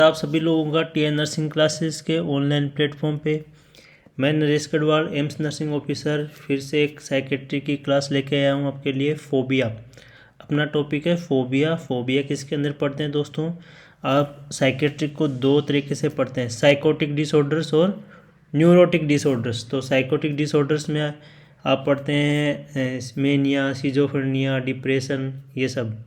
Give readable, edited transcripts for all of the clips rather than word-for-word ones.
आप सभी लोगों का टीएन नर्सिंग क्लासेस के ऑनलाइन प्लेटफॉर्म पे मैं Naresh Garhwal AIIMS nursing officer फिर से एक साइकेट्री की क्लास लेके आया हूँ आपके लिए। फोबिया अपना टॉपिक है। फोबिया किसके अंदर पढ़ते हैं दोस्तों? आप साइकेट्री को दो तरीके से पढ़ते हैं, साइकोटिक डिसऑर्डर्स और न्यूरोटिक डिसऑर्डर्स। तो साइकोटिक डिसऑर्डर्स में आप पढ़ते हैं मेनिया, सिजोफ्रेनिया, डिप्रेशन, ये सब।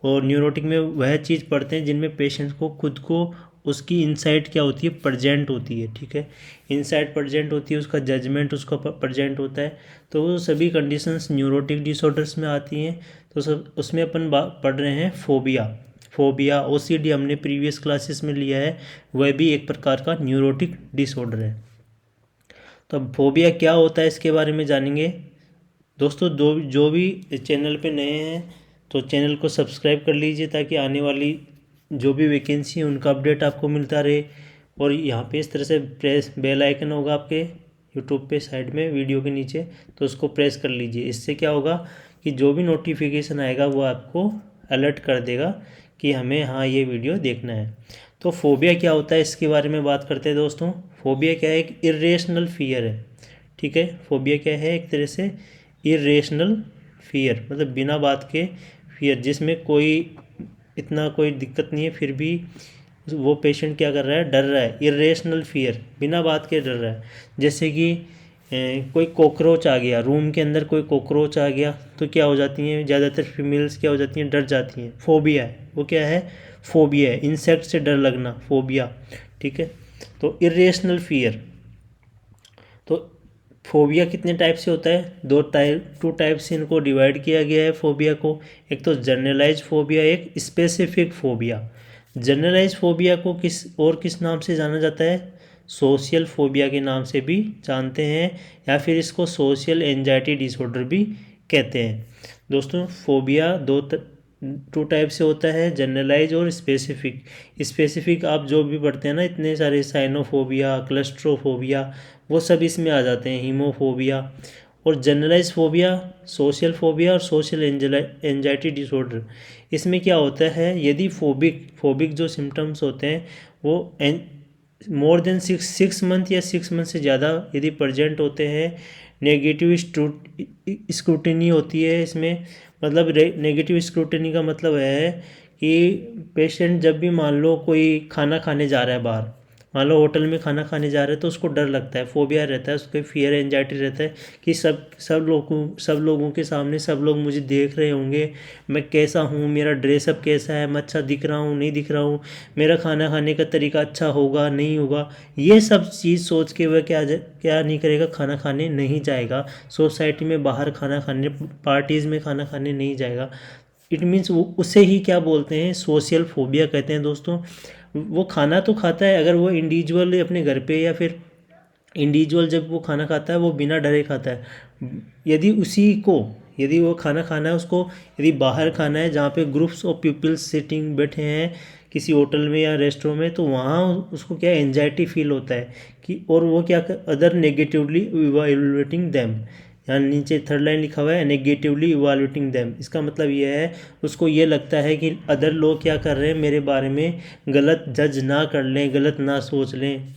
और न्यूरोटिक में वह चीज़ पढ़ते हैं जिनमें पेशेंट को खुद को उसकी इनसाइट क्या होती है, प्रेजेंट होती है। ठीक है, इनसाइट प्रेजेंट होती है, उसका जजमेंट उसका प्रेजेंट होता है। तो वो सभी कंडीशंस न्यूरोटिक डिसऑर्डर्स में आती हैं। तो सब उसमें अपन पढ़ रहे हैं फोबिया ओसीडी हमने प्रीवियस क्लासेस में लिया है, वह भी एक प्रकार का न्यूरोटिक डिसऑर्डर है। तो अब फोबिया क्या होता है इसके बारे में जानेंगे दोस्तों। जो भी चैनल पे नए हैं तो चैनल को सब्सक्राइब कर लीजिए ताकि आने वाली जो भी वैकेंसी है उनका अपडेट आपको मिलता रहे। और यहाँ पे इस तरह से प्रेस बेल आइकन होगा आपके यूट्यूब पे साइड में वीडियो के नीचे, तो उसको प्रेस कर लीजिए। इससे क्या होगा कि जो भी नोटिफिकेशन आएगा वो आपको अलर्ट कर देगा कि हमें हाँ ये वीडियो देखना है। तो फोबिया क्या होता है इसके बारे में बात करते हैं दोस्तों। फोबिया क्या है? एक इरेशनल फियर है। ठीक है, फोबिया क्या है? एक तरह से इरेशनल फियर, मतलब बिना बात के फियर, जिसमें इतना कोई दिक्कत नहीं है फिर भी वो पेशेंट क्या कर रहा है, डर रहा है। इरेशनल फियर, बिना बात के डर रहा है। जैसे कि कोई कॉकरोच आ गया रूम के अंदर, कोई कॉकरोच आ गया तो क्या हो जाती हैं ज़्यादातर फीमेल्स, क्या हो जाती हैं, डर जाती हैं। फोबिया है, वो क्या है? फोबिया है, इंसेक्ट से डर लगना, फोबिया। ठीक है, तो इरेशनल फियर। तो फोबिया कितने टाइप से होता है? टू टाइप से इनको डिवाइड किया गया है फोबिया को। एक तो जनरलाइज फोबिया, एक स्पेसिफिक फोबिया। जनरलाइज फोबिया को किस नाम से जाना जाता है? सोशल फोबिया के नाम से भी जानते हैं, या फिर इसको सोशल एंजाइटी डिसऑर्डर भी कहते हैं। दोस्तों फोबिया टू टाइप से होता है, जनरलाइज और स्पेसिफिक। स्पेसिफिक आप जो भी पढ़ते हैं ना, इतने सारे साइनोफोबिया, क्लस्ट्रोफोबिया, वो सब इसमें आ जाते हैं, हीमोफोबिया। और जनरलाइज फोबिया, सोशल फोबिया और सोशल एंजाइटी डिसऑर्डर। इसमें क्या होता है, यदि फोबिक जो सिम्टम्स होते हैं वो मोर देन 6 मंथ या 6 मंथ से ज़्यादा यदि प्रेजेंट होते हैं, नेगेटिव स्क्रूटिनी होती है इसमें। मतलब नेगेटिव स्क्रूटिनी का मतलब है कि पेशेंट जब भी मान लो कोई खाना खाने जा रहा है बाहर, मान लो होटल में खाना खाने जा रहे हैं, तो उसको डर लगता है, फोबिया रहता है, उसको फियर एंजाइटी रहता है कि सब लोगों के सामने सब लोग मुझे देख रहे होंगे, मैं कैसा हूँ, मेरा ड्रेसअप कैसा है, मैं अच्छा दिख रहा हूँ नहीं दिख रहा हूँ, मेरा खाना खाने का तरीका अच्छा होगा नहीं होगा। ये सब चीज़ सोच के वह क्या नहीं करेगा, खाना खाने नहीं जाएगा, सोसाइटी में बाहर खाना खाने, पार्टीज़ में खाना खाने नहीं जाएगा। इट मीन्स वो उसे ही क्या बोलते हैं, सोशल फोबिया कहते हैं दोस्तों। वो खाना तो खाता है, अगर वो इंडिविजुअल अपने घर पे, या फिर इंडिविजुअल जब वो खाना खाता है वो बिना डरे खाता है। यदि वो खाना खाना है उसको, यदि बाहर खाना है जहाँ पे ग्रुप्स ऑफ पीपल्स सिटिंग बैठे हैं किसी होटल में या रेस्टोरेंट में, तो वहाँ उसको क्या एंजाइटी फील होता है कि, और वो क्या अदर नेगेटिवली इवैल्यूएटिंग देम। यहाँ नीचे थर्ड लाइन लिखा हुआ है, नेगेटिवली इवैल्यूएटिंग देम। इसका मतलब ये है उसको ये लगता है कि अदर लोग क्या कर रहे हैं मेरे बारे में, गलत जज ना कर लें, गलत ना सोच लें।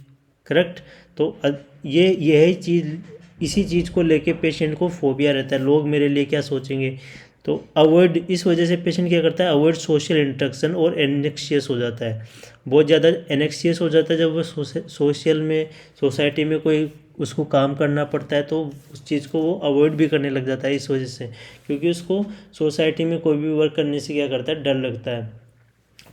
करेक्ट। तो यही चीज़, इसी चीज़ को लेके पेशेंट को फोबिया रहता है, लोग मेरे लिए क्या सोचेंगे। तो अवॉइड, इस वजह से पेशेंट क्या करता है, अवॉइड सोशल इंटरेक्शन और एनेक्शियस हो जाता है, बहुत ज़्यादा एनेक्शियस हो जाता है। जब वो सोशल में, सोसाइटी में कोई उसको काम करना पड़ता है तो उस चीज़ को वो अवॉइड भी करने लग जाता है इस वजह से, क्योंकि उसको सोसाइटी में कोई भी वर्क करने से क्या करता है, डर लगता है।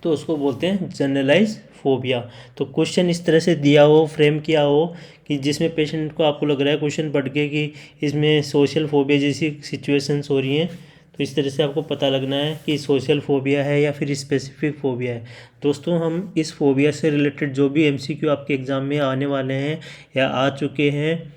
तो उसको बोलते हैं जनरलाइज फोबिया। तो क्वेश्चन इस तरह से दिया हो, फ्रेम किया हो कि जिसमें पेशेंट को आपको लग रहा है क्वेश्चन पढ़ के कि इसमें सोशल फोबिया जैसी सिचुएशंस हो रही हैं, तो इस तरह से आपको पता लगना है कि सोशल फोबिया है या फिर स्पेसिफिक फोबिया है। दोस्तों हम इस फोबिया से रिलेटेड जो भी एमसीक्यू आपके एग्ज़ाम में आने वाले हैं या आ चुके हैं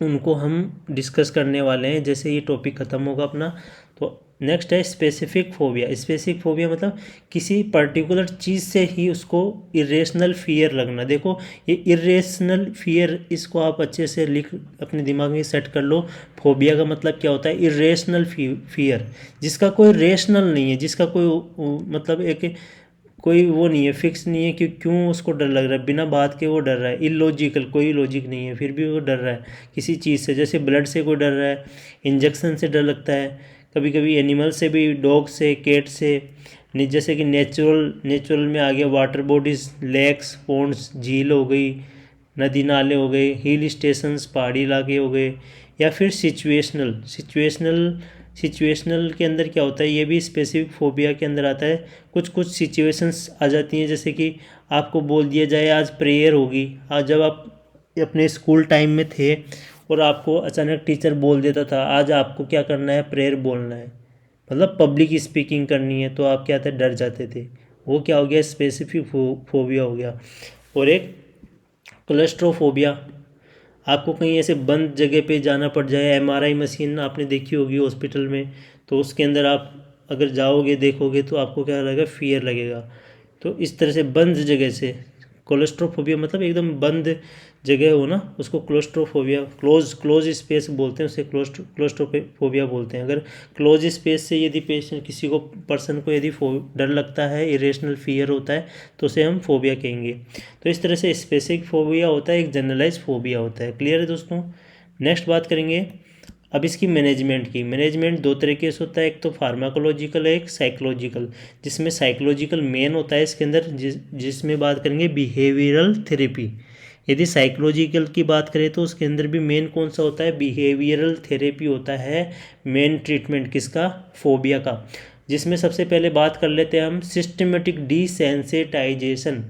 उनको हम डिस्कस करने वाले हैं जैसे ये टॉपिक ख़त्म होगा अपना। तो नेक्स्ट है स्पेसिफिक फोबिया। स्पेसिफिक फोबिया मतलब किसी पर्टिकुलर चीज़ से ही उसको इरेशनल फियर लगना। देखो ये इरेशनल फियर, इसको आप अच्छे से लिख अपने दिमाग में सेट कर लो। फोबिया का मतलब क्या होता है, इरेशनल फियर, जिसका कोई रेशनल नहीं है, जिसका कोई मतलब कोई वो नहीं है, फिक्स नहीं है कि क्यों उसको डर लग रहा है, बिना बात के वो डर रहा है, इलॉजिकल, कोई लॉजिक नहीं है, फिर भी वो डर रहा है किसी चीज़ से। जैसे ब्लड से कोई डर रहा है, इंजेक्शन से डर लगता है, कभी कभी एनिमल से भी, डॉग से, कैट से। जैसे कि नेचुरल में आ गया वाटर बॉडीज़, लेक्स, पॉन्ड्स, झील हो गई, नदी नाले हो गए, हिल स्टेशंस, पहाड़ी इलाके हो गए। या फिर सिचुएशनल के अंदर क्या होता है, ये भी स्पेसिफिक फोबिया के अंदर आता है। कुछ कुछ सिचुएशंस आ जाती हैं, जैसे कि आपको बोल दिया जाए आज प्रेयर होगी। आज जब आप अपने स्कूल टाइम में थे और आपको अचानक टीचर बोल देता था आज आपको क्या करना है, प्रेयर बोलना है, मतलब पब्लिक स्पीकिंग करनी है, तो आप क्या थे, डर जाते थे। वो क्या हो गया, स्पेसिफिक फोबिया हो गया। और एक क्लस्ट्रोफोबिया, आपको कहीं ऐसे बंद जगह पे जाना पड़ जाए, एमआरआई मशीन आपने देखी होगी हॉस्पिटल में, तो उसके अंदर आप अगर जाओगे देखोगे तो आपको क्या लगेगा, फियर लगेगा। तो इस तरह से बंद जगह से क्लोस्ट्रोफोबिया, मतलब एकदम बंद जगह हो ना, उसको क्लोस्ट्रोफोबिया, क्लोज स्पेस बोलते हैं, उसे क्लोस्ट्रोफोबिया बोलते हैं। अगर क्लोज स्पेस से यदि पेशेंट किसी को, पर्सन को यदि डर लगता है, इरेशनल फियर होता है, तो उसे हम फोबिया कहेंगे। तो इस तरह से स्पेसिफिक फोबिया होता है, एक जनरलाइज फोबिया होता है। क्लियर है दोस्तों। नेक्स्ट बात करेंगे अब इसकी मैनेजमेंट की। मैनेजमेंट दो तरीके से होता है, एक तो फार्माकोलॉजिकल है, एक साइकोलॉजिकल। जिसमें साइकोलॉजिकल मेन होता है इसके अंदर, जिसमें बात करेंगे बिहेवियरल थेरेपी। यदि साइकोलॉजिकल की बात करें तो उसके अंदर भी मेन कौन सा होता है, बिहेवियरल थेरेपी होता है मेन ट्रीटमेंट किसका, फोबिया का। जिसमें सबसे पहले बात कर लेते हैं हम सिस्टमेटिक डिसेंसिटाइजेशन।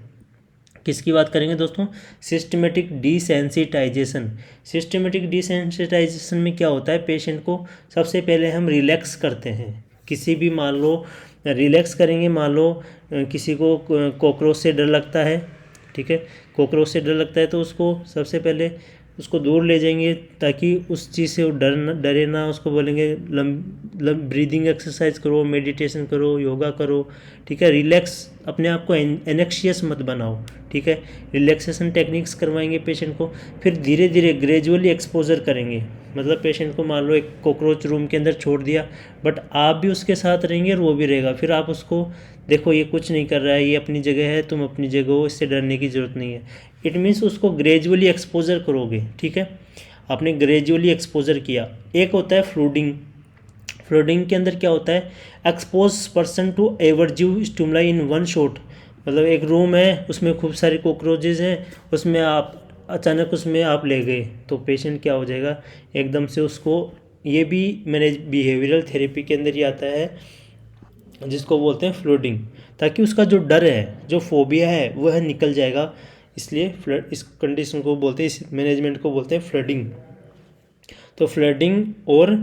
किसकी बात करेंगे दोस्तों, सिस्टमेटिक डिसेंसिटाइजेशन। सिस्टमेटिक डिसेंसिटाइजेशन में क्या होता है, पेशेंट को सबसे पहले हम रिलैक्स करते हैं। किसी भी, मान लो रिलैक्स करेंगे, मान लो किसी को कॉकरोच से डर लगता है, ठीक है, कॉकरोच से डर लगता है, तो उसको सबसे पहले उसको दूर ले जाएंगे ताकि उस चीज़ से वो डरे ना। उसको बोलेंगे ब्रीदिंग एक्सरसाइज करो, मेडिटेशन करो, योगा करो, ठीक है। रिलैक्स, अपने आप को एनेक्शियस मत बनाओ, ठीक है। रिलैक्सेशन टेक्निक्स करवाएंगे पेशेंट को। फिर धीरे धीरे ग्रेजुअली एक्सपोजर करेंगे, मतलब पेशेंट को मान लो एक कॉकरोच रूम के अंदर छोड़ दिया, बट आप भी उसके साथ रहेंगे और वो भी रहेगा। फिर आप उसको देखो, ये कुछ नहीं कर रहा है, ये अपनी जगह है, तुम अपनी जगह हो, इससे डरने की ज़रूरत नहीं है। इट मीन्स उसको ग्रेजुअली एक्सपोजर करोगे, ठीक है। आपने ग्रेजुअली एक्सपोजर किया। एक होता है फ्लूडिंग। फ्लूडिंग के अंदर क्या होता है, expose person to aversive stimuli in one shot. मतलब एक रूम है, उसमें खूब सारे कॉकरोचेज हैं, उसमें आप अचानक उसमें आप ले गए, तो पेशेंट क्या हो जाएगा, एकदम से उसको, ये भी मैंने बिहेवियरल थेरेपी के अंदर ही आता है, जिसको बोलते हैं फ्लूडिंग। ताकि उसका जो डर है, जो फोबिया है, वह निकल जाएगा। इसलिए फ्लड, इस कंडीशन को बोलते हैं, इस मैनेजमेंट को बोलते हैं फ्लडिंग। तो फ्लडिंग और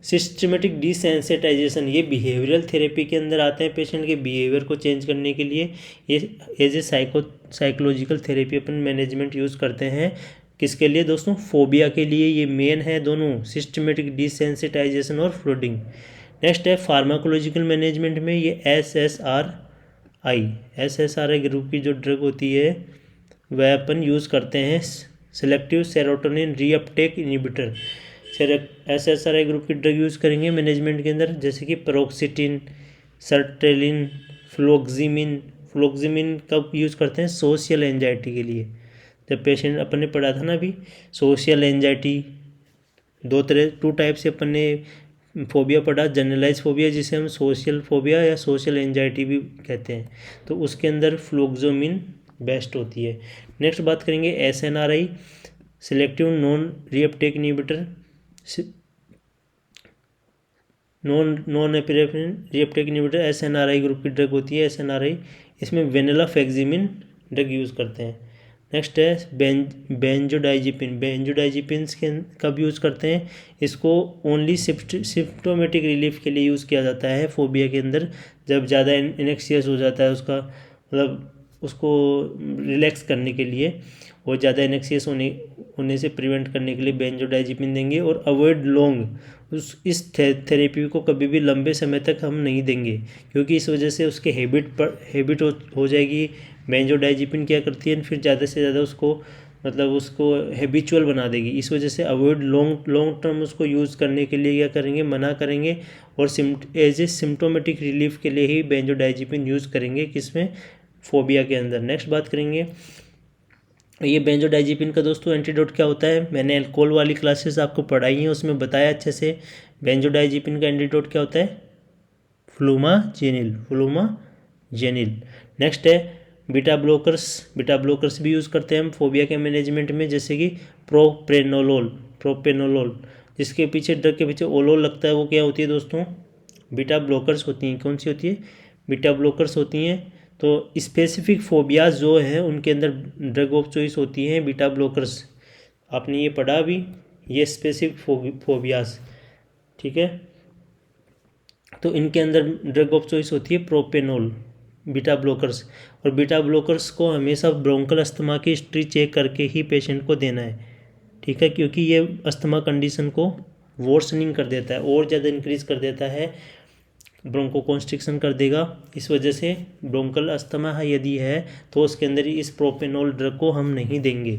सिस्टमेटिक डिसेंसिटाइजेशन ये बिहेवियरल थेरेपी के अंदर आते हैं। पेशेंट के बिहेवियर को चेंज करने के लिए ये एज ए साइकोलॉजिकल थेरेपी अपन मैनेजमेंट यूज़ करते हैं। किसके लिए दोस्तों, फोबिया के लिए ये मेन है दोनों, सिस्टमेटिक डिसेंसिटाइजेशन और फ्लडिंग। नेक्स्ट है फार्माकोलॉजिकल मैनेजमेंट में ये एसएसआरआई ग्रुप की जो ड्रग होती है वह अपन यूज़ करते हैं, selective serotonin reuptake inhibitor. SSRI group की ड्रग यूज़ करेंगे मैनेजमेंट के अंदर, जैसे कि पेरोक्सिटिन, सर्टेलिन, फ्लोक्सिमिन कब यूज़ करते हैं, सोशल एंजाइटी के लिए। जब पेशेंट, अपन ने पढ़ा था ना अभी, सोशल एंजाइटी टू टाइप से अपन ने फोबिया पढ़ा, जनरलाइज फोबिया जिसे हम सोशल फोबिया या सोशल एंजाइटी भी कहते हैं, तो उसके अंदर फ्लोक्सोमिन बेस्ट होती है। नेक्स्ट बात करेंगे SNRI, selective non reuptake inhibitor, non epinephrine reuptake inhibitor SNRI group की ड्रग होती है। एसएनआरआई, इसमें वेनिलाफ्लेक्सिमिन ड्रग यूज़ करते हैं। नेक्स्ट है बेंजोडाइजिपिन। बेंजोडाइजिपिन्स के कब यूज़ करते हैं, इसको ओनली सिम्प्टोमेटिक रिलीफ के लिए यूज़ किया जाता है फोबिया के अंदर। जब ज़्यादा इनेक्शियस हो जाता है उसका, मतलब उसको रिलैक्स करने के लिए और ज़्यादा इनेक्शियस होने से प्रिवेंट करने के लिए बेंजोडाइजिपिन देंगे। और अवॉइड लॉन्ग, इस थेरेपी को कभी भी लंबे समय तक हम नहीं देंगे, क्योंकि इस वजह से उसके हैबिट हो जाएगी। बेंजोडाइजिपिन क्या करती है, फिर ज़्यादा से ज़्यादा उसको, मतलब उसको हैबिचुअल बना देगी। इस वजह से अवॉइड लॉन्ग टर्म उसको यूज़ करने के लिए क्या करेंगे, मना करेंगे। और एज ए सिम्टोमेटिक रिलीफ के लिए ही बेंजोडाइजिपिन यूज़ करेंगे, किसमें, फोबिया के अंदर। नेक्स्ट बात करेंगे ये बेंजोडाइजिपिन का दोस्तों एंटीडोट क्या होता है। मैंने अल्कोहल वाली क्लासेस आपको पढ़ाई हैं, उसमें बताया अच्छे से। बेंजोडाइजिपिन का एंटीडोट क्या होता है, फ्लूमाजेनिल, फ्लूमाजेनिल। नेक्स्ट है बीटा ब्लॉकर्स। बीटा ब्लॉकर्स भी यूज़ करते हैं हम फोबिया के मैनेजमेंट में, जैसे कि प्रोप्रेनोलोल, प्रोपेनोलोल, जिसके पीछे ड्रग के पीछे ओलोल लगता है, वो क्या होती है दोस्तों, बीटा ब्लॉकर्स होती हैं। कौन सी होती है, बीटा ब्लॉकर्स होती हैं। तो स्पेसिफिक फोबियाज जो हैं उनके अंदर ड्रग ऑफ चॉइस होती हैं बीटा ब्लॉकर्स। आपने ये पढ़ा भी, ये स्पेसिफिक फोबियाज, ठीक है। तो इनके अंदर ड्रग ऑफ चॉइस होती है प्रोपेनोल, बीटा ब्लॉकर्स। और बीटा ब्लॉकर्स को हमेशा ब्रोंकल अस्थमा की हिस्ट्री चेक करके ही पेशेंट को देना है, ठीक है, क्योंकि ये अस्थमा कंडीशन को वर्सनिंग कर देता है और ज़्यादा इंक्रीज कर देता है, ब्रोंको कॉन्स्ट्रिक्शन कर देगा। इस वजह से ब्रोंकल अस्थमा यदि है तो उसके अंदर इस प्रोपेनोल ड्रग को हम नहीं देंगे,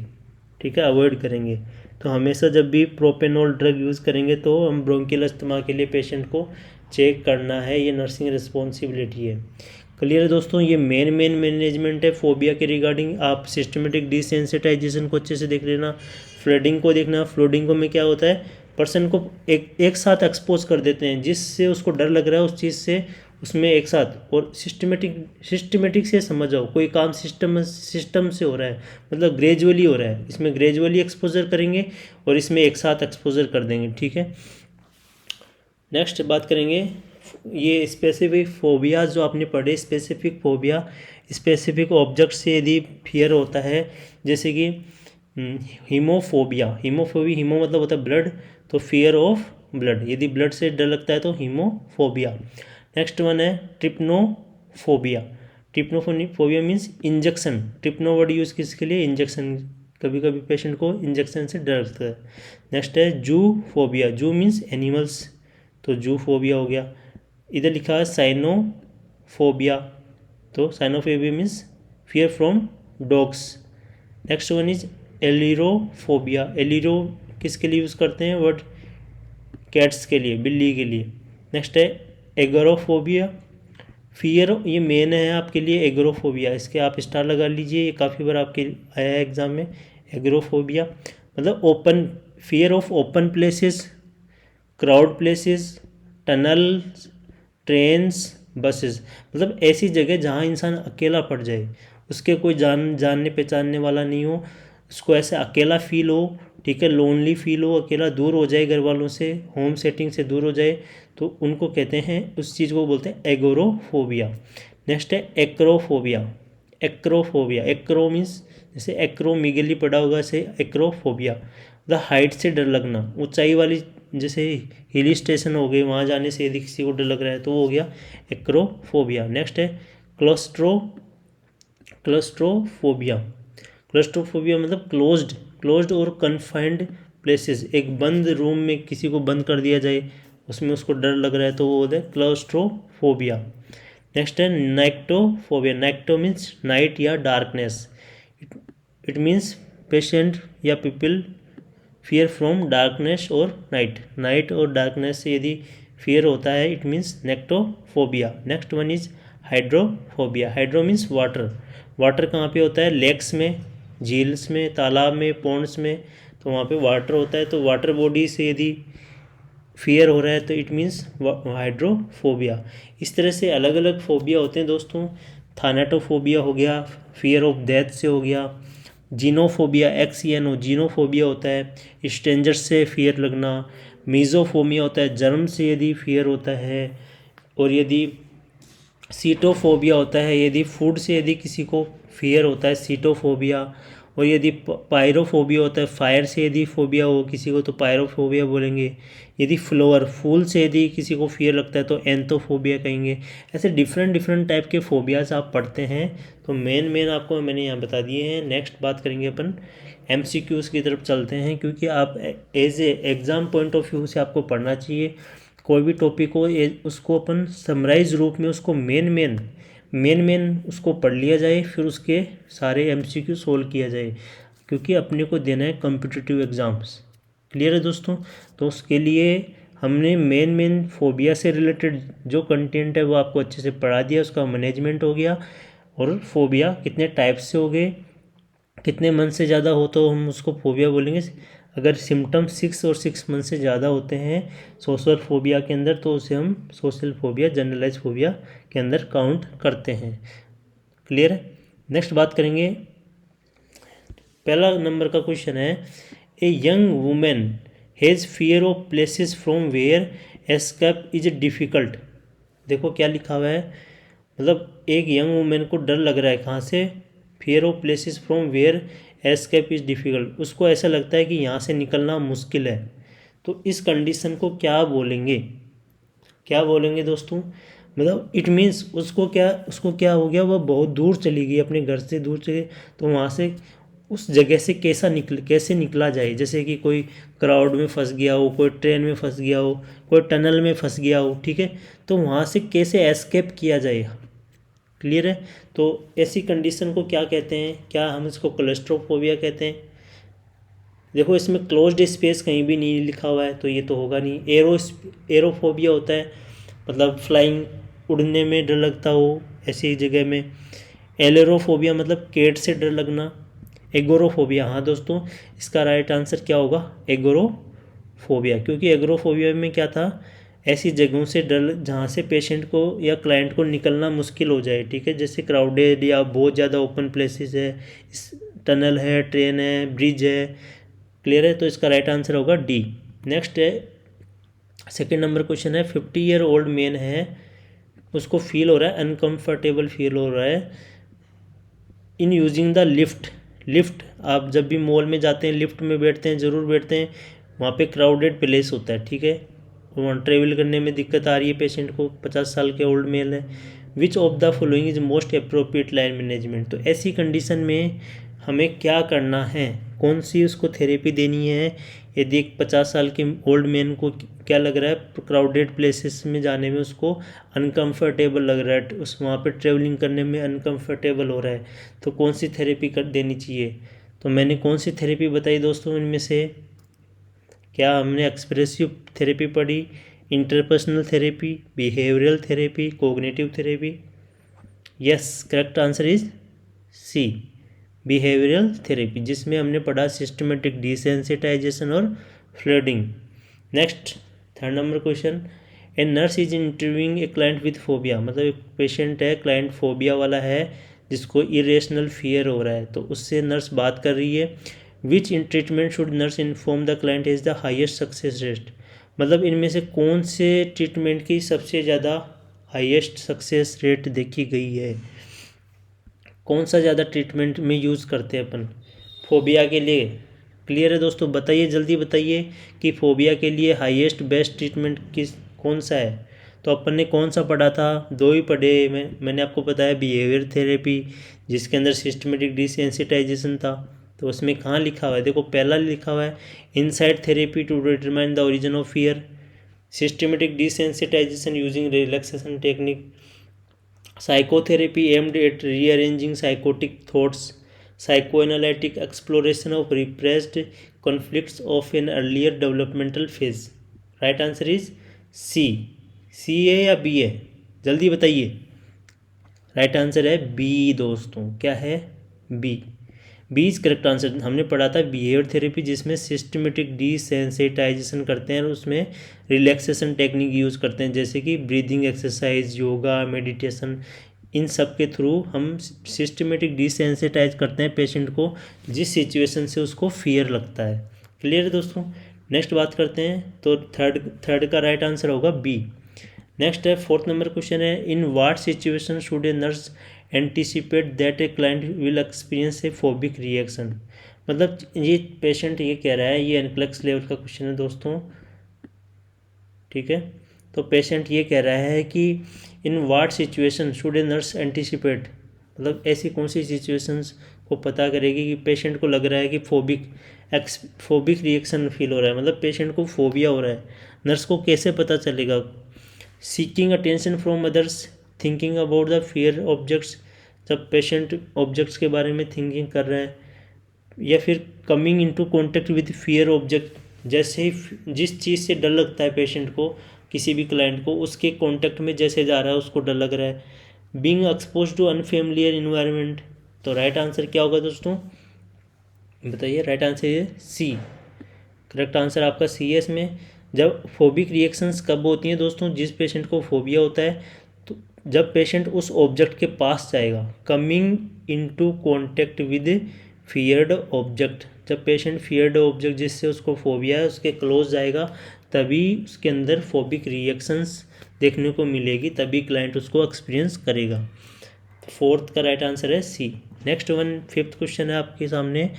ठीक है, अवॉइड करेंगे। तो हमेशा जब भी प्रोपेनोल ड्रग यूज़ करेंगे तो हम ब्रोंकियल अस्थमा के लिए पेशेंट को चेक करना है, ये नर्सिंग रिस्पॉन्सिबिलिटी है। क्लियर है दोस्तों, ये मेन मैनेजमेंट है फोबिया के रिगार्डिंग। आप सिस्टमेटिक डिसेंसिटाइजेशन को अच्छे से देख लेना, फ्लडिंग को देखना। फ्लडिंग को में क्या होता है, पर्सन को एक साथ एक्सपोज कर देते हैं, जिससे उसको डर लग रहा है उस चीज़ से, उसमें एक साथ। और सिस्टमेटिक से समझ जाओ, कोई काम सिस्टम से हो रहा है, मतलब ग्रेजुअली हो रहा है। इसमें ग्रेजुअली एक्सपोजर करेंगे और इसमें एक साथ एक्सपोजर कर देंगे, ठीक है। नेक्स्ट बात करेंगे ये स्पेसिफिक फोबिया जो आपने पढ़े। स्पेसिफिक फोबिया स्पेसिफिक ऑब्जेक्ट से यदि फियर होता है, जैसे कि हीमोफोबिया, हीमो मतलब होता है ब्लड, तो फियर ऑफ ब्लड, यदि ब्लड से डर लगता है तो हीमोफोबिया। नेक्स्ट वन है ट्रिप्नोफोबिया। ट्रिप्नोफोबिया मीन्स इंजेक्शन। ट्रिप्नो वर्ड यूज़ किसके लिए, इंजेक्शन, कभी कभी पेशेंट को इंजेक्शन से डर लगता है। नेक्स्ट है जूफोबिया, जू मीन्स एनिमल्स, तो जूफोबिया हो गया। इधर लिखा है साइनोफोबिया, तो cynophobia means fear from dogs. Next one is ailurophobia. Ailuro किसके लिए यूज़ करते हैं वर्ड, कैट्स के लिए, बिल्ली के लिए। नेक्स्ट है एगोरोफोबिया, फियर, ये मेन है आपके लिए एगोरोफोबिया, इसके आप स्टार लगा लीजिए, ये काफ़ी बार आपके आया है एग्जाम में। एगोरोफोबिया मतलब open, fear of open places, crowd places, tunnel, trains, buses, मतलब ऐसी जगह जहाँ इंसान अकेला पड़ जाए, उसके कोई जानने पहचानने वाला नहीं हो, उसको ऐसे अकेला फील हो, ठीक है, लोनली फील हो, अकेला दूर हो जाए घर वालों से, होम सेटिंग से दूर हो जाए, तो उनको कहते हैं, उस चीज़ को बोलते हैं एगोरोफोबिया। नेक्स्ट है एक्रोफोबिया। एक्रोफोबिया, एक्रो मीन्स जैसे एक्रोमीगली पड़ा होगा, ऐसे एक्रोफोबिया मतलब हाइट से डर लगना, ऊंचाई वाली, जैसे हिल स्टेशन हो गए, वहाँ जाने से यदि किसी को डर लग रहा है तो वो हो गया एक्रोफोबिया। नेक्स्ट है क्लस्ट्रोफोबिया। क्लस्ट्रोफोबिया मतलब क्लोज्ड और कन्फाइंड प्लेसेस, एक बंद रूम में किसी को बंद कर दिया जाए, उसमें उसको डर लग रहा है तो वो होता है क्लस्ट्रोफोबिया। नेक्स्ट है नाइक्टोफोबिया। नाइक्टो मीन्स नाइट या डार्कनेस, इट मीन्स पेशेंट या पीपल फियर फ्रॉम डार्कनेस और नाइट और डार्कनेस से यदि फियर होता है, it means nyctophobia. Next one is hydrophobia. Hydro means water कहाँ पे होता है, लेक्स में, झील्स में, तालाब में, पॉन्ड्स में, तो वहाँ पे वाटर होता है, तो वाटर बॉडी से यदि फियर हो रहा है तो इट मीन्स हाइड्रोफोबिया। इस तरह से अलग अलग फोबिया होते हैं दोस्तों। थानेटोफोबिया हो गया, फियर ऑफ डेथ से हो गया। जीनोफोबिया, XENO, जीनोफोबिया होता है स्ट्रेंजर से फियर लगना। मीज़ोफोबिया होता है जर्म से यदि फियर होता है। और यदि सीटोफोबिया होता है यदि फूड से यदि किसी को फियर होता है, सीटोफोबिया। और यदि पायरोफोबिया होता है, फायर से यदि फोबिया हो किसी को तो पायरोफोबिया बोलेंगे। यदि फूल से यदि किसी को फियर लगता है तो एंथोफोबिया कहेंगे। ऐसे डिफरेंट टाइप के फोबियाज आप पढ़ते हैं, तो मेन आपको मैंने यहाँ बता दिए हैं। नेक्स्ट बात करेंगे अपन MCQs की तरफ चलते हैं, क्योंकि आप as a exam point of view से आपको पढ़ना चाहिए कोई भी टॉपिक हो, उसको अपन समराइज रूप में उसको मेन उसको पढ़ लिया जाए, फिर उसके सारे MCQ सोल्व किया जाए, क्योंकि अपने को देना है कॉम्पिटिटिव एग्ज़ाम्स। क्लियर है दोस्तों, तो उसके लिए हमने मेन फोबिया से रिलेटेड जो कंटेंट है वो आपको अच्छे से पढ़ा दिया, उसका मैनेजमेंट हो गया। और फोबिया कितने टाइप से हो गए, कितने मंथ से ज़्यादा हो तो हम उसको फोबिया बोलेंगे। अगर सिम्टम 6 और 6 मंथ से ज़्यादा होते हैं सोशल फोबिया के अंदर तो उसे हम सोशल फोबिया, जनरलाइज फोबिया के अंदर काउंट करते हैं। क्लियर है। नेक्स्ट बात करेंगे, पहला नंबर का क्वेश्चन है, a young women has fear of places from where escape is difficult. देखो क्या लिखा हुआ है, मतलब एक यंग वुमेन को डर लग रहा है, कहाँ से, fear of places from where escape is difficult, उसको ऐसा लगता है कि यहाँ से निकलना मुश्किल है। तो इस कंडीशन को क्या बोलेंगे, क्या बोलेंगे दोस्तों, मतलब इट मीन्स उसको क्या हो गया, वह बहुत दूर चली गई, अपने घर से दूर चली, तो वहाँ से उस जगह से कैसे निकला जाए। जैसे कि कोई क्राउड में फंस गया हो, कोई ट्रेन में फंस गया हो, कोई टनल में फंस गया हो, ठीक है, तो वहाँ से कैसे एस्केप किया जाए। क्लियर है। तो ऐसी कंडीशन को क्या कहते हैं, क्या हम इसको क्लस्ट्रोफोबिया कहते हैं। देखो इसमें क्लोज्ड स्पेस कहीं भी नहीं लिखा हुआ है तो ये तो होगा नहीं। एरोफोबिया होता है, मतलब फ्लाइंग, उड़ने में डर लगता हो ऐसी जगह में। एलेरोफोबिया मतलब केट से डर लगना। एगोरोफोबिया, हाँ दोस्तों इसका राइट आंसर क्या होगा, एगोरोफोबिया, क्योंकि एगोरोफोबिया में क्या था, ऐसी जगहों से डर जहाँ से पेशेंट को या क्लाइंट को निकलना मुश्किल हो जाए, ठीक है, जैसे क्राउडेड या बहुत ज़्यादा ओपन प्लेसेस है, टनल है, ट्रेन है, ब्रिज है। क्लियर है, तो इसका राइट आंसर होगा डी। नेक्स्ट है, सेकेंड नंबर क्वेश्चन है, 50 ईयर ओल्ड मैन है, उसको फील हो रहा है अनकंफर्टेबल फील हो रहा है इन यूजिंग द लिफ्ट। आप जब भी मॉल में जाते हैं लिफ्ट में बैठते हैं, ज़रूर बैठते हैं, वहाँ पे क्राउडेड प्लेस होता है, ठीक है, वहाँ ट्रेवल करने में दिक्कत आ रही है पेशेंट को, 50 साल के ओल्ड मेल है। Which of the following is most appropriate line management. तो ऐसी कंडीशन में हमें क्या करना है, कौन सी उसको थेरेपी देनी है। यदि एक 50 साल के ओल्ड मैन को क्या लग रहा है, क्राउडेड प्लेसेस में जाने में उसको अनकंफर्टेबल लग रहा है, उस वहाँ पे ट्रेवलिंग करने में अनकंफर्टेबल हो रहा है, तो कौन सी थेरेपी कर देनी चाहिए। तो मैंने कौन सी थेरेपी बताई दोस्तों, इनमें से क्या हमने एक्सप्रेसिव थेरेपी पढ़ी, interpersonal therapy, behavioural therapy, cognitive therapy. Yes, correct answer is C, behavioural therapy, जिसमें हमने पढ़ा सिस्टमेटिक डिसेंसिटाइजेशन और flooding. Next, third number question, a nurse is interviewing a client with phobia, मतलब एक पेशेंट है, client phobia वाला है, जिसको इरेशनल फियर हो रहा है, तो उससे नर्स बात कर रही है। Which in treatment should nurse inform the client is the highest success rate, मतलब इनमें से कौन से ट्रीटमेंट की सबसे ज़्यादा हाईएस्ट सक्सेस रेट देखी गई है, कौन सा ज़्यादा ट्रीटमेंट में यूज़ करते हैं अपन फोबिया के लिए। क्लियर है दोस्तों, बताइए जल्दी बताइए कि फोबिया के लिए हाईएस्ट बेस्ट ट्रीटमेंट कौन सा है। तो अपन ने कौन सा पढ़ा था, दो ही पढ़े, मैंने आपको बताया बिहेवियर थेरेपी, जिसके अंदर सिस्टमेटिक डिसेंसिटाइजेशन था, तो उसमें कहाँ लिखा हुआ है, देखो पहला लिखा हुआ है insight therapy to determine the origin of fear, systematic desensitisation using relaxation technique, psychotherapy aimed at rearranging psychotic thoughts, psychoanalytic exploration of repressed conflicts of an earlier developmental phase। Right answer is C. C है या B है, जल्दी बताइए। Right answer है B दोस्तों, क्या है, B. B is correct answer. हमने पढ़ा था बिहेवियर थेरेपी, जिसमें सिस्टमेटिक डिसेंसिटाइजेशन करते हैं और उसमें रिलैक्सेशन टेक्निक यूज़ करते हैं, जैसे कि ब्रीदिंग एक्सरसाइज, योगा, मेडिटेशन, इन सब के थ्रू हम सिस्टमेटिक डिसेंसिटाइज करते हैं पेशेंट को, जिस सिचुएशन से उसको फियर लगता है। क्लियर है दोस्तों। नेक्स्ट बात करते हैं, तो थर्ड का राइट आंसर होगा बी। नेक्स्ट है, फोर्थ नंबर क्वेश्चन है, in what situation should a nurse anticipate that a client will experience A phobic reaction, मतलब ये पेशेंट ये कह रहा है, ये एनक्लेक्स लेवल का क्वेश्चन है दोस्तों, ठीक है। तो पेशेंट ये कह रहा है कि in what situation should a nurse anticipate, मतलब ऐसी कौन सी सिचुएशंस को पता करेगी कि पेशेंट को लग रहा है कि फोबिक रिएक्शन फील हो रहा है, मतलब पेशेंट को फोबिया हो रहा है, नर्स को कैसे पता चलेगा। Seeking attention from others, thinking about the fear objects, जब पेशेंट ऑब्जेक्ट्स के बारे में थिंकिंग कर रहा है, या फिर coming into contact with fear object, जैसे ही जिस चीज़ से डर लगता है पेशेंट को, किसी भी क्लाइंट को, उसके कांटेक्ट में जैसे जा रहा है उसको डर लग रहा है, being expose to unfamiliar environment. तो राइट आंसर क्या होगा दोस्तों, बताइए। राइट आंसर है सी। करेक्ट आंसर आपका सी है इसमें। जब फोबिक रिएक्शंस कब होती हैं दोस्तों, जिस पेशेंट को फोबिया होता है तो जब पेशेंट उस ऑब्जेक्ट के पास जाएगा, coming into contact with feared object. जब पेशेंट फियर्ड ऑब्जेक्ट जिससे उसको फोबिया है उसके क्लोज जाएगा, तभी उसके अंदर फोबिक रिएक्शंस देखने को मिलेगी, तभी क्लाइंट उसको एक्सपीरियंस करेगा। फोर्थ का राइट आंसर है सी। नेक्स्ट वन, फिफ्थ क्वेश्चन है आपके सामने।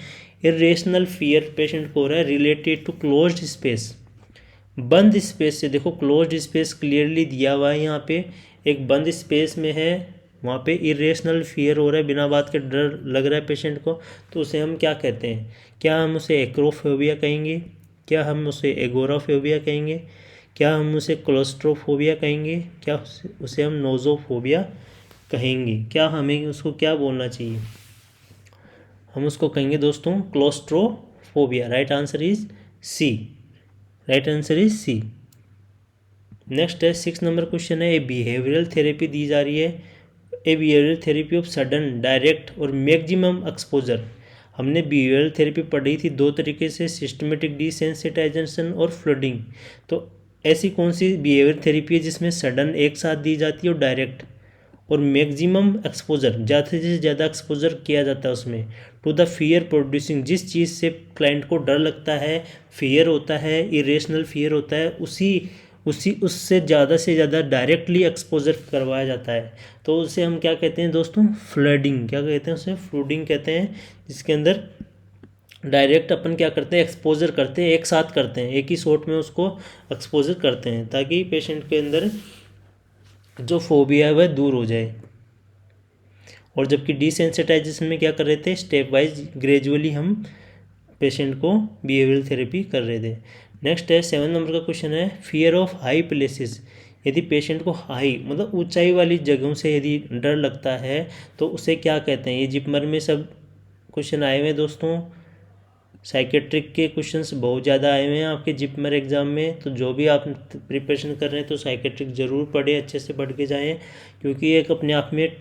इरेशनल फियर पेशेंट को हो रहा है रिलेटेड टू क्लोज्ड स्पेस। बंद स्पेस से, देखो क्लोज्ड स्पेस क्लियरली दिया हुआ है यहाँ पे, एक बंद स्पेस में है, वहाँ पे इरेशनल फियर हो रहा है, बिना बात के डर लग रहा है पेशेंट को, तो उसे हम क्या कहते हैं? क्या हम उसे एक्रोफोबिया कहेंगे? क्या हम उसे एगोराफोबिया कहेंगे? क्या हम उसे क्लोस्ट्रोफोबिया कहेंगे? क्या उसे हम नोजोफोबिया कहेंगे? क्या हमें उसको क्या बोलना चाहिए? हम उसको कहेंगे दोस्तों claustrophobia. Right answer is C. Right answer is C. Next है 6 नंबर क्वेश्चन है। ए बिहेवियरल थेरेपी दी जा रही है। A behavioural therapy of sudden, direct और मैक्सिमम एक्सपोजर। हमने बिहेवियरल थेरेपी पढ़ी थी दो तरीके से, सिस्टमेटिक डिसेंसिटाइजेशन और फ्लडिंग। तो ऐसी कौन सी बिहेवियर थेरेपी है जिसमें सडन एक साथ दी जाती है और डायरेक्ट और मैक्सिमम एक्सपोजर, ज़्यादा से ज़्यादा एक्सपोजर किया जाता है उसमें, टू द फियर प्रोड्यूसिंग, जिस चीज़ से क्लाइंट को डर लगता है, फियर होता है, इरेशनल फियर होता है, उससे ज़्यादा से ज़्यादा डायरेक्टली एक्सपोजर करवाया जाता है, तो उसे हम क्या कहते हैं दोस्तों? फ्लडिंग। क्या कहते हैं उसे? फ्लडिंग कहते हैं, जिसके अंदर डायरेक्ट अपन क्या करते हैं? एक्सपोजर करते हैं, एक साथ करते हैं, एक ही शॉट में उसको एक्सपोजर करते हैं, ताकि पेशेंट के अंदर जो फोबिया है वह दूर हो जाए। और जबकि डिसेंसिटाइजेशन में क्या कर रहे थे? स्टेप वाइज ग्रेजुअली हम पेशेंट को बिहेवियरल थेरेपी कर रहे थे। नेक्स्ट है 7 नंबर का क्वेश्चन है। Fear of high places. यदि पेशेंट को हाई मतलब ऊंचाई वाली जगहों से यदि डर लगता है तो उसे क्या कहते हैं? ये जिपमर में सब क्वेश्चन आए हुए हैं दोस्तों। साइकेट्रिक के क्वेश्चंस बहुत ज़्यादा आए हुए हैं आपके जिपमर एग्ज़ाम में, तो जो भी आप प्रिपरेशन कर रहे हैं तो साइकेट्रिक ज़रूर पढ़े, अच्छे से पढ़ के जाएँ, क्योंकि एक अपने आप में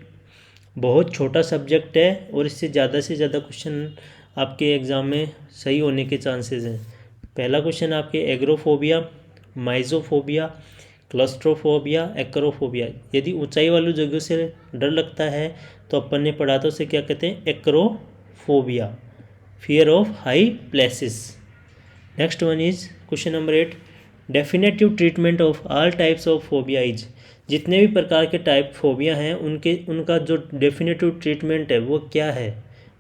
बहुत छोटा सब्जेक्ट है और इससे से ज़्यादा क्वेश्चन आपके एग्ज़ाम में सही होने के चांसेस हैं। पहला क्वेश्चन आपके एग्रोफोबिया, माइजोफोबिया, क्लस्ट्रोफोबिया, एक्रोफोबिया। यदि ऊंचाई वाली जगह से डर लगता है तो अपन ने पढ़ा था उसे क्या कहते हैं? Acrophobia, fear of high places. Next one is question number 8। Definitive treatment of all types of phobia is. जितने भी प्रकार के टाइप फोबिया हैं उनका जो डेफिनेटिव ट्रीटमेंट है वो क्या है?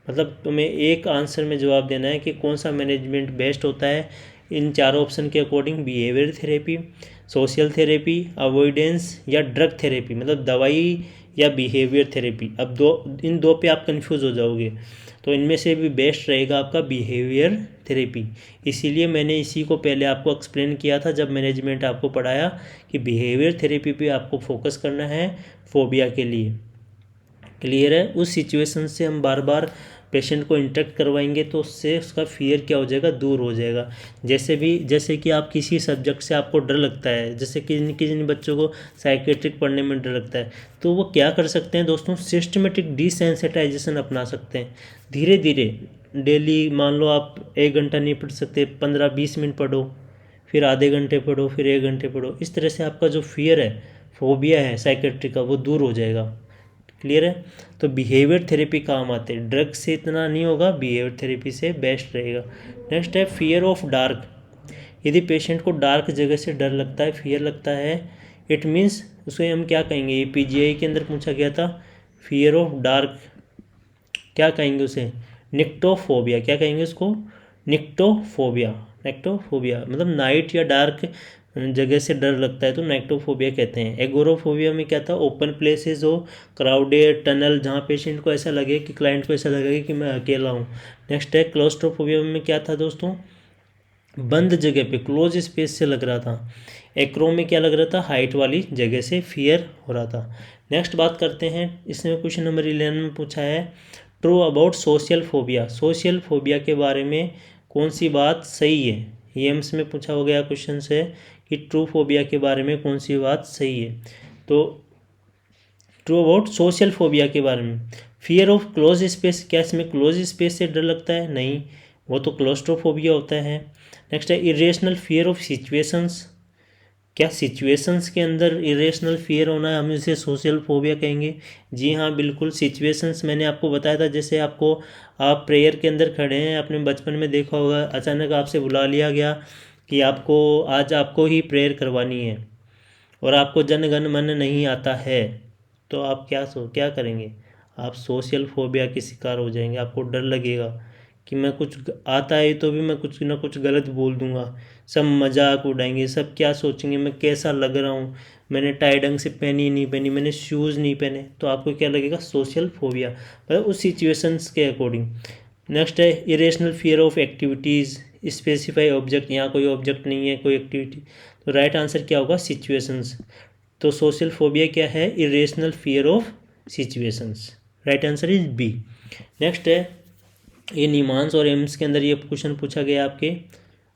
मतलब तुम्हें एक आंसर में जवाब देना है कि कौन सा मैनेजमेंट बेस्ट होता है इन चारों ऑप्शन के according. Behaviour therapy, social therapy, avoidance या ड्रग थेरेपी, मतलब दवाई या बिहेवियर थेरेपी। अब इन दो पे आप कंफ्यूज हो जाओगे, तो इनमें से भी बेस्ट रहेगा आपका बिहेवियर थेरेपी। इसीलिए मैंने इसी को पहले आपको एक्सप्लेन किया था जब मैनेजमेंट आपको पढ़ाया कि बिहेवियर थेरेपी पे आपको फोकस करना है फोबिया के लिए। क्लियर है? उस सिचुएशन से हम बार बार पेशेंट को इंटरेक्ट करवाएंगे तो उससे उसका फियर क्या हो जाएगा? दूर हो जाएगा। जैसे कि आप किसी सब्जेक्ट से आपको डर लगता है, जैसे कि किसी बच्चों को साइकेट्रिक पढ़ने में डर लगता है, तो वो क्या कर सकते हैं दोस्तों? सिस्टमेटिक डिसेंसिटाइजेशन अपना सकते हैं। धीरे धीरे डेली, मान लो आप 1 घंटा नहीं पढ़ सकते, 15-20 मिनट पढ़ो, फिर आधे घंटे पढ़ो, फिर 1 घंटे पढ़ो। इस तरह से आपका जो फियर है, फोबिया है साइकेट्रिक का, वो दूर हो जाएगा। क्लियर है? तो बिहेवियर थेरेपी काम आते हैं, ड्रग से इतना नहीं होगा, बिहेवियर थेरेपी से बेस्ट रहेगा। नेक्स्ट है फियर ऑफ डार्क। यदि पेशेंट को डार्क जगह से डर लगता है, फियर लगता है, इट मीन्स उसे हम क्या कहेंगे? ये पीजीआई के अंदर पूछा गया था। फियर ऑफ डार्क क्या कहेंगे उसे? निक्टोफोबिया। क्या कहेंगे उसको? निक्टोफोबिया। नेक्टोफोबिया मतलब नाइट या डार्क जगह से डर लगता है तो नाइक्टोफोबिया कहते हैं। एगोरोफोबिया में क्या था? ओपन प्लेसेस हो, क्राउडेड, टनल, जहाँ पेशेंट को ऐसा लगे कि क्लाइंट को ऐसा लगे कि मैं अकेला हूँ। नेक्स्ट है क्लोस्ट्रोफोबिया में क्या था दोस्तों? बंद जगह पे, क्लोज स्पेस से लग रहा था। एक्रो में क्या लग रहा था? हाइट वाली जगह से फियर हो रहा था। नेक्स्ट बात करते हैं, इसमें क्वेश्चन नंबर 11 में पूछा है true about social phobia. Social phobia के बारे में कौन सी बात सही है? ये एम्स में पूछा हो गया क्वेश्चन से कि ट्रू फोबिया के बारे में कौन सी बात सही है। तो ट्रू अबाउट सोशल फोबिया के बारे में। फियर ऑफ क्लोज स्पेस, क्या इसमें क्लोज स्पेस से डर लगता है? नहीं, वो तो क्लोस्ट्रोफोबिया होता है। नेक्स्ट है इरेशनल फियर ऑफ सिचुएशंस, क्या सिचुएशंस के अंदर इरेशनल फियर होना है, हम इसे सोशल फोबिया कहेंगे? जी हाँ, बिल्कुल। सिचुएशंस मैंने आपको बताया था, जैसे आपको आप प्रेयर के अंदर खड़े हैं, आपने बचपन में देखा होगा, अचानक आपसे बुला लिया गया कि आपको आज आपको ही प्रेयर करवानी है और आपको जन गण मन नहीं आता है, तो आप क्या करेंगे? आप सोशल फोबिया के शिकार हो जाएंगे। आपको डर लगेगा कि मैं कुछ आता है तो भी मैं कुछ ना कुछ गलत बोल दूंगा, सब मजाक उड़ाएंगे, सब क्या सोचेंगे मैं कैसा लग रहा हूँ, मैंने टाई ढंग से पहनी नहीं पहनी, मैंने शूज़ नहीं पहने, तो आपको क्या लगेगा? सोशल फोबिया, मतलब उस सिचुएशंस के अकॉर्डिंग। नेक्स्ट है irrational fear of activities, specify object, यहाँ कोई ऑब्जेक्ट नहीं है, कोई एक्टिविटी, तो राइट आंसर क्या होगा? सिचुएशंस। तो सोशल फोबिया क्या है? Irrational fear of situations. Right answer is B. Next है, ये निमांस और एम्स के अंदर ये क्वेश्चन पूछा गया आपके।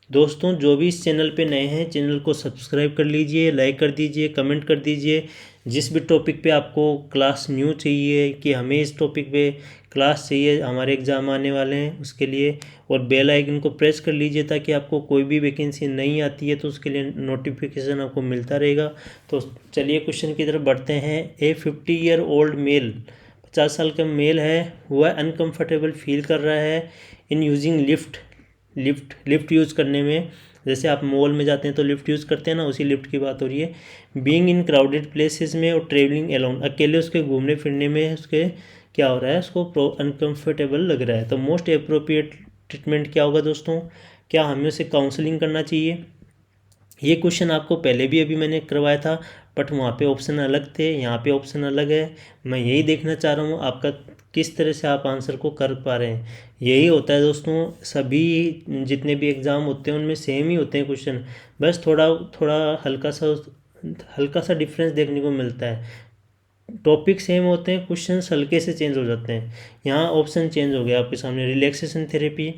दोस्तों जो भी इस चैनल पे नए हैं, चैनल को सब्सक्राइब कर लीजिए, लाइक कर दीजिए, कमेंट कर दीजिए। जिस भी टॉपिक पे आपको क्लास न्यू चाहिए कि हमें इस टॉपिक पे क्लास चाहिए, हमारे एग्ज़ाम आने वाले हैं उसके लिए, और बेल आइकन को प्रेस कर लीजिए ताकि आपको कोई भी वैकेंसी नहीं आती है तो उसके लिए नोटिफिकेशन आपको मिलता रहेगा। तो चलिए क्वेश्चन की तरफ बढ़ते हैं। ए 50-year-old मेल, 50 साल का मेल है, वह अनकंफर्टेबल फील कर रहा है इन यूजिंग लिफ्ट यूज़ करने में। जैसे आप मॉल में जाते हैं तो लिफ्ट यूज़ करते हैं ना, उसी लिफ्ट की बात हो रही है। बीइंग इन क्राउडेड प्लेसेस में और ट्रेवलिंग अलोन, अकेले उसके घूमने फिरने में उसके क्या हो रहा है? उसको अनकंफर्टेबल लग रहा है। तो मोस्ट अप्रोप्रिएट ट्रीटमेंट क्या होगा दोस्तों? क्या हमें उसे काउंसलिंग करना चाहिए? ये क्वेश्चन आपको पहले भी अभी मैंने करवाया था, बट वहाँ पे ऑप्शन अलग थे, यहाँ पे ऑप्शन अलग है। मैं यही देखना चाह रहा हूँ आपका किस तरह से आप आंसर को कर पा रहे हैं। यही होता है दोस्तों, सभी जितने भी एग्ज़ाम होते हैं उनमें सेम ही होते हैं क्वेश्चन, बस थोड़ा थोड़ा हल्का सा डिफरेंस देखने को मिलता है। टॉपिक सेम होते हैं, क्वेश्चंस हल्के से चेंज हो जाते हैं। यहाँ ऑप्शन चेंज हो गया आपके सामने, relaxation therapy,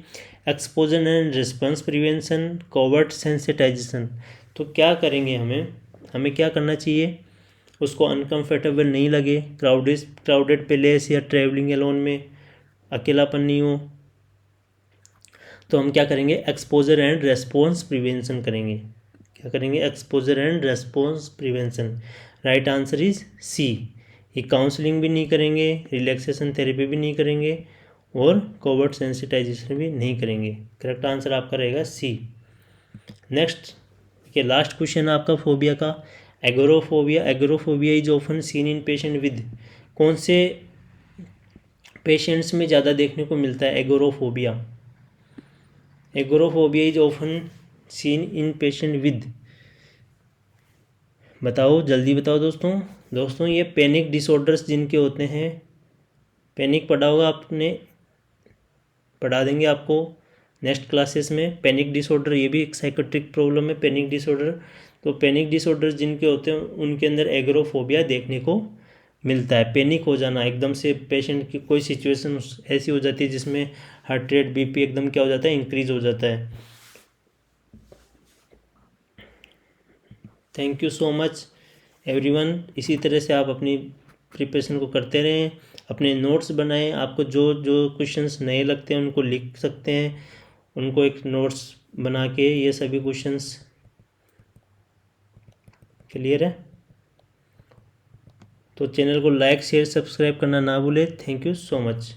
exposure and response prevention, covert sensitization. तो क्या करेंगे? हमें क्या करना चाहिए? उसको अनकंफर्टेबल नहीं लगे, क्राउडेड प्लेस या ट्रैवलिंग एलोन में अकेलापन नहीं हो, तो हम क्या करेंगे? एक्सपोजर एंड रेस्पॉन्स प्रिवेंशन करेंगे। क्या करेंगे? Exposure and response prevention. Right answer is C. ये काउंसलिंग भी नहीं करेंगे, रिलैक्सेशन थेरेपी भी नहीं करेंगे और कोवर्ट सेंसिटाइजेशन भी नहीं करेंगे। करेक्ट आंसर आपका रहेगा सी। नेक्स्ट के लास्ट क्वेश्चन आपका फोबिया का, agoraphobia. Agoraphobia is often seen in patient with, कौन से पेशेंट्स में ज़्यादा देखने को मिलता है agoraphobia? Agoraphobia is often seen in patient with, बताओ जल्दी बताओ दोस्तों ये पैनिक डिसऑर्डर्स जिनके होते हैं, पैनिक पढ़ा होगा आपने, पढ़ा देंगे आपको नेक्स्ट क्लासेस में। पैनिक डिसऑर्डर ये भी एक साइकोट्रिक प्रॉब्लम है, पैनिक डिसऑर्डर। तो पैनिक डिसऑर्डर जिनके होते हैं उनके अंदर एगोरोफोबिया देखने को मिलता है। पैनिक हो जाना, एकदम से पेशेंट की कोई सिचुएशन ऐसी हो जाती है जिसमें हार्ट रेट बीपी एकदम क्या हो जाता है? इंक्रीज हो जाता है। Thank you so much everyone. इसी तरह से आप अपनी प्रिपरेशन को करते रहें, अपने नोट्स बनाएं। आपको जो जो क्वेश्चंस नए लगते हैं उनको लिख सकते हैं, उनको एक नोट्स बना के, ये सभी क्वेश्चंस क्लियर है। तो चैनल को लाइक शेयर सब्सक्राइब करना ना भूलें। Thank you so much.